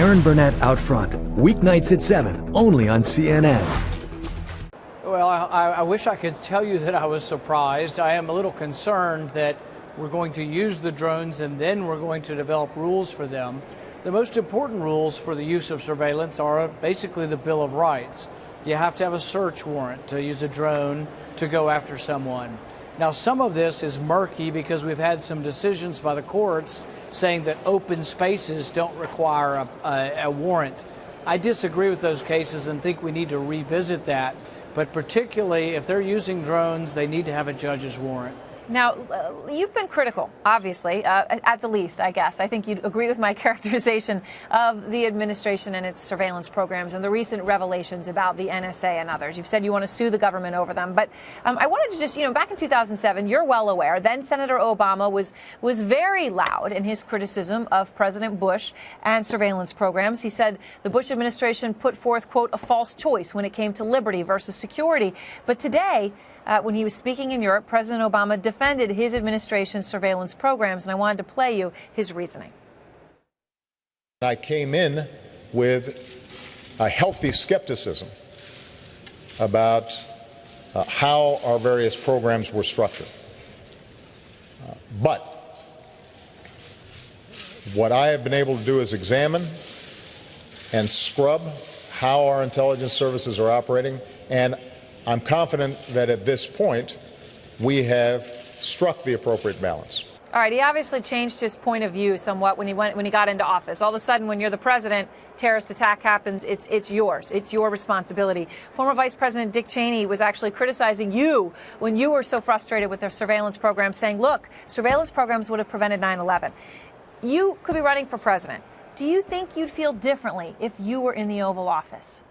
Erin Burnett Out Front, weeknights at 7, only on CNN. Well, I wish I could tell you that I was surprised. I am a little concerned that we're going to use the drones and then we're going to develop rules for them. The most important rules for the use of surveillance are basically the Bill of Rights. You have to have a search warrant to use a drone to go after someone. Now, some of this is murky because we've had some decisions by the courts saying that open spaces don't require a warrant. I disagree with those cases and think we need to revisit that. But particularly if they're using drones, they need to have a judge's warrant. Now, you've been critical, obviously, at the least, I guess. I think you'd agree with my characterization of the administration and its surveillance programs and the recent revelations about the NSA and others. You've said you want to sue the government over them. But I wanted to just, back in 2007, you're well aware, then Senator Obama was very loud in his criticism of President Bush and surveillance programs. He said the Bush administration put forth, quote, a false choice when it came to liberty versus security. But today, when he was speaking in Europe, President Obama defended his administration's surveillance programs, and I wanted to play you his reasoning. I came in with a healthy skepticism about how our various programs were structured. But what I have been able to do is examine and scrub how our intelligence services are operating, and I'm confident that at this point we have struck the appropriate balance. All right, he obviously changed his point of view somewhat when he got into office. All of a sudden, when you're the president, terrorist attack happens, it's yours. It's your responsibility. Former Vice President Dick Cheney was actually criticizing you when you were so frustrated with their surveillance program, saying, look, surveillance programs would have prevented 9/11. You could be running for president. Do you think you'd feel differently if you were in the Oval Office?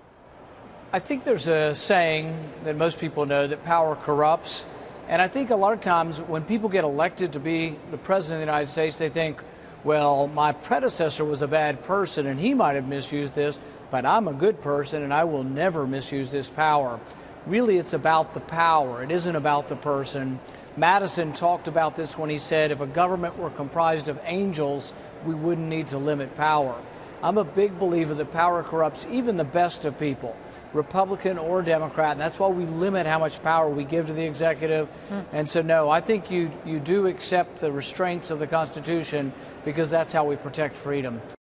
I think there's a saying that most people know that power corrupts. And I think a lot of times when people get elected to be the president of the United States, they think, well, my predecessor was a bad person and he might have misused this, but I'm a good person and I will never misuse this power. Really, it's about the power. It isn't about the person. Madison talked about this when he said if a government were comprised of angels, we wouldn't need to limit power. I'm a big believer that power corrupts even the best of people, Republican or Democrat, and that's why we limit how much power we give to the executive. And so, no, I think you do accept the restraints of the Constitution because that's how we protect freedom.